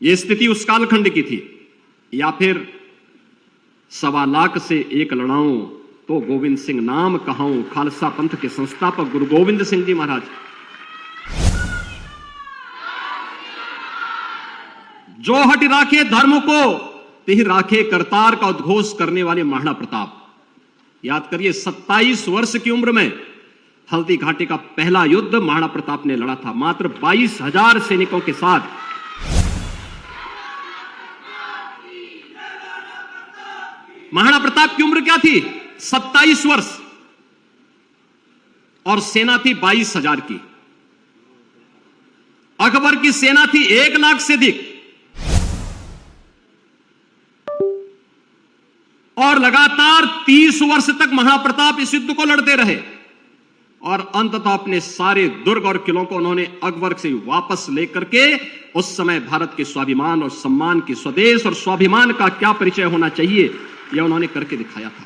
ये स्थिति उस कालखंड की थी, या फिर 1.25 लाख से एक लड़ाऊं तो गोविंद सिंह नाम कहाऊं, खालसा पंथ के संस्थापक गुरु गोविंद सिंह जी महाराज। जो हट राखे धर्म को तिह राखे करतार का उद्घोष करने वाले महाराणा प्रताप। याद करिए, 27 वर्ष की उम्र में हल्दी घाटी का पहला युद्ध महाराणा प्रताप ने लड़ा था, मात्र 22,000 सैनिकों के साथ। महाराणा प्रताप की उम्र क्या थी? 27 वर्ष, और सेना थी 22,000 की। अकबर की सेना थी 1 लाख से अधिक, और लगातार 30 वर्ष तक महाराणा प्रताप इस युद्ध को लड़ते रहे, और अंततः अपने सारे दुर्ग और किलों को उन्होंने अकबर से वापस लेकर के उस समय भारत के स्वाभिमान और सम्मान की, स्वदेश और स्वाभिमान का क्या परिचय होना चाहिए, यह उन्होंने करके दिखाया था।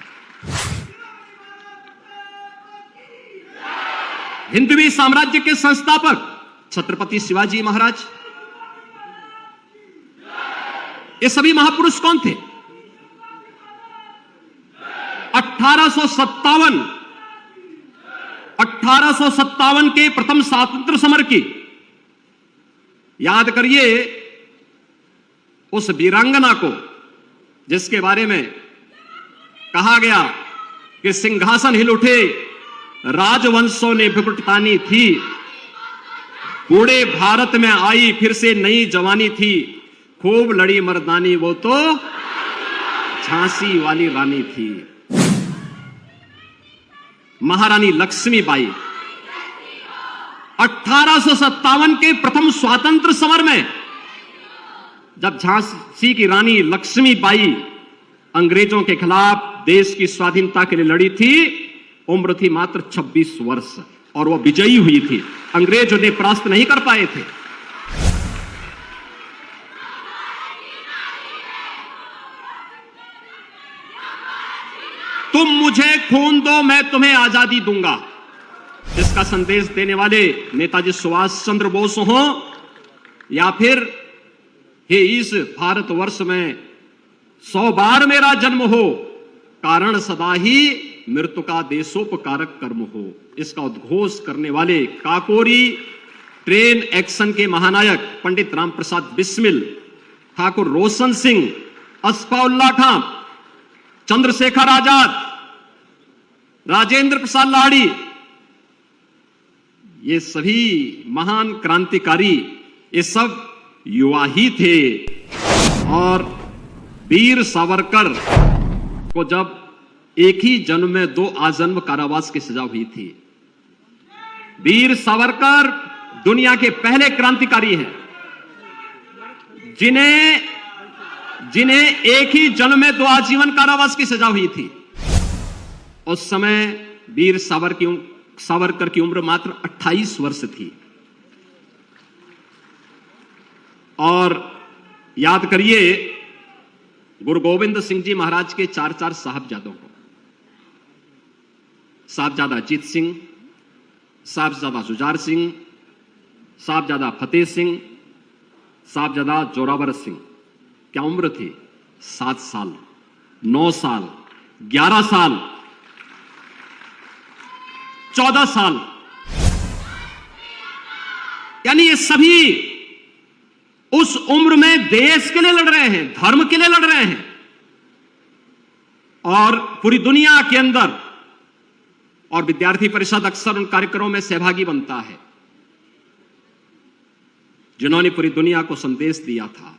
हिंदवी साम्राज्य के संस्थापक छत्रपति शिवाजी महाराज, ये सभी महापुरुष कौन थे? 1857 के प्रथम स्वातंत्र्य समर की याद करिए, उस वीरांगना को जिसके बारे में कहा गया कि सिंहासन हिल उठे, राजवंशों ने बिकुट तानी थी, बूढ़े भारत में आई फिर से नई जवानी थी, खूब लड़ी मर्दानी वो तो झांसी वाली रानी थी। महारानी लक्ष्मीबाई 1857 के प्रथम स्वातंत्र्य समर में जब झांसी की रानी लक्ष्मीबाई अंग्रेजों के खिलाफ देश की स्वाधीनता के लिए लड़ी थी, उम्र थी मात्र 26 वर्ष, और वह विजयी हुई थी। अंग्रेज उन्हें परास्त नहीं कर पाए थे। तुम मुझे खून दो, मैं तुम्हें आजादी दूंगा, इसका संदेश देने वाले नेताजी सुभाष चंद्र बोस हो, या फिर हे इस भारतवर्ष में 100 बार मेरा जन्म हो, कारण सदा ही मृत्यु का देशोपकारक कर्म हो, इसका उद्घोष करने वाले काकोरी ट्रेन एक्शन के महानायक पंडित राम प्रसाद बिस्मिल, ठाकुर रोशन सिंह, असफाउल्लाह खां, चंद्रशेखर आजाद, राजेंद्र प्रसाद लाहिड़ी, ये सभी महान क्रांतिकारी, ये सब युवा ही थे। और वीर सावरकर को जब एक ही जन्म में 2 आजन्म कारावास की सजा हुई थी। वीर सावरकर दुनिया के पहले क्रांतिकारी हैं जिन्हें एक ही जन्म में 2 आजीवन कारावास की सजा हुई थी। उस समय वीर सावरकर की उम्र मात्र 28 वर्ष थी। और याद करिए, गुरु गोविंद सिंह जी महाराज के 4 साहबजादों को, साहबजादा अजीत सिंह, साहबजादा जुझार सिंह, साहबजादा फतेह सिंह, साहबजादा जोरावर सिंह, क्या उम्र थी? 7 साल, 9 साल, 11 साल, 14 साल। यानी ये सभी उस उम्र में देश के लिए लड़ रहे हैं, धर्म के लिए लड़ रहे हैं, और पूरी दुनिया के अंदर, और विद्यार्थी परिषद अक्सर उन कार्यक्रमों में सहभागी बनता है जिन्होंने पूरी दुनिया को संदेश दिया था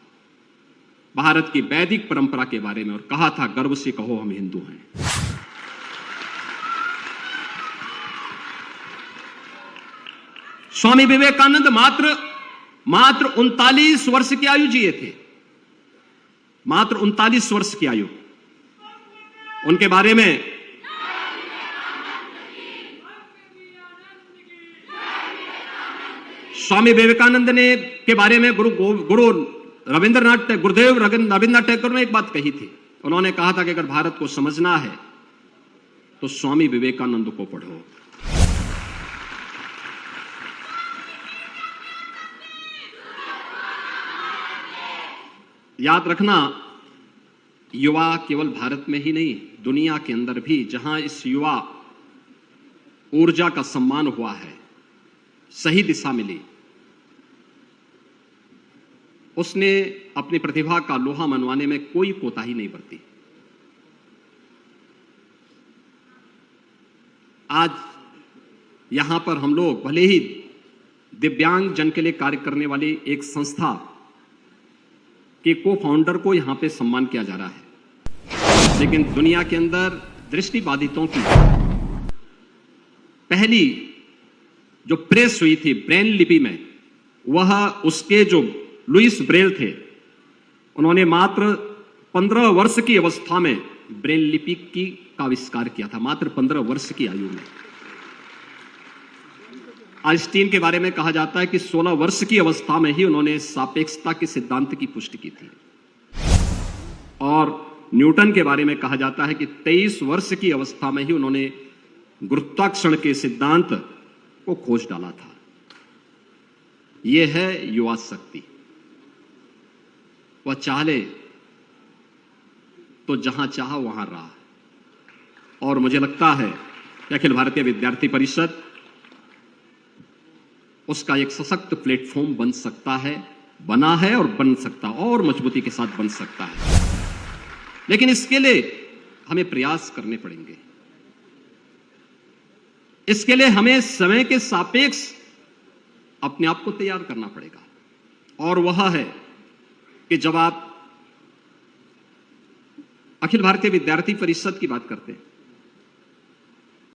भारत की वैदिक परंपरा के बारे में, और कहा था गर्व से कहो हम हिंदू हैं। स्वामी विवेकानंद मात्र 39 वर्ष की आयु जिए थे, मात्र 39 वर्ष की आयु। उनके बारे में स्वामी विवेकानंद ने के बारे में गुरुदेव रविंद्रनाथ टैगोर ने एक बात कही थी। उन्होंने कहा था कि अगर भारत को समझना है तो स्वामी विवेकानंद को पढ़ो। याद रखना, युवा केवल भारत में ही नहीं, दुनिया के अंदर भी जहां इस युवा ऊर्जा का सम्मान हुआ है, सही दिशा मिली, उसने अपनी प्रतिभा का लोहा मनवाने में कोई कोताही नहीं बरती। आज यहां पर हम लोग भले ही दिव्यांग जन के लिए कार्य करने वाली एक संस्था के को फाउंडर को यहां पे सम्मान किया जा रहा है, लेकिन दुनिया के अंदर दृष्टिबाधितों की पहली जो प्रेस हुई थी ब्रेन लिपि में, वह उसके जो लुइस ब्रेल थे, उन्होंने मात्र 15 वर्ष की अवस्था में ब्रेल लिपि का आविष्कार किया था, मात्र 15 वर्ष की आयु में। आइंस्टीन के बारे में कहा जाता है कि 16 वर्ष की अवस्था में ही उन्होंने सापेक्षता के सिद्धांत की पुष्टि की थी, और न्यूटन के बारे में कहा जाता है कि 23 वर्ष की अवस्था में ही उन्होंने गुरुत्वाकर्षण के सिद्धांत को खोज डाला था। यह है युवा शक्ति। वह चाहे तो जहां चाहा वहां रहा, और मुझे लगता है कि अखिल भारतीय विद्यार्थी परिषद उसका एक सशक्त प्लेटफॉर्म बन सकता है, बना है और बन सकता, और मजबूती के साथ बन सकता है। लेकिन इसके लिए हमें प्रयास करने पड़ेंगे। इसके लिए हमें समय के सापेक्ष अपने आप को तैयार करना पड़ेगा, और वह है कि जब आप अखिल भारतीय विद्यार्थी परिषद की बात करते हैं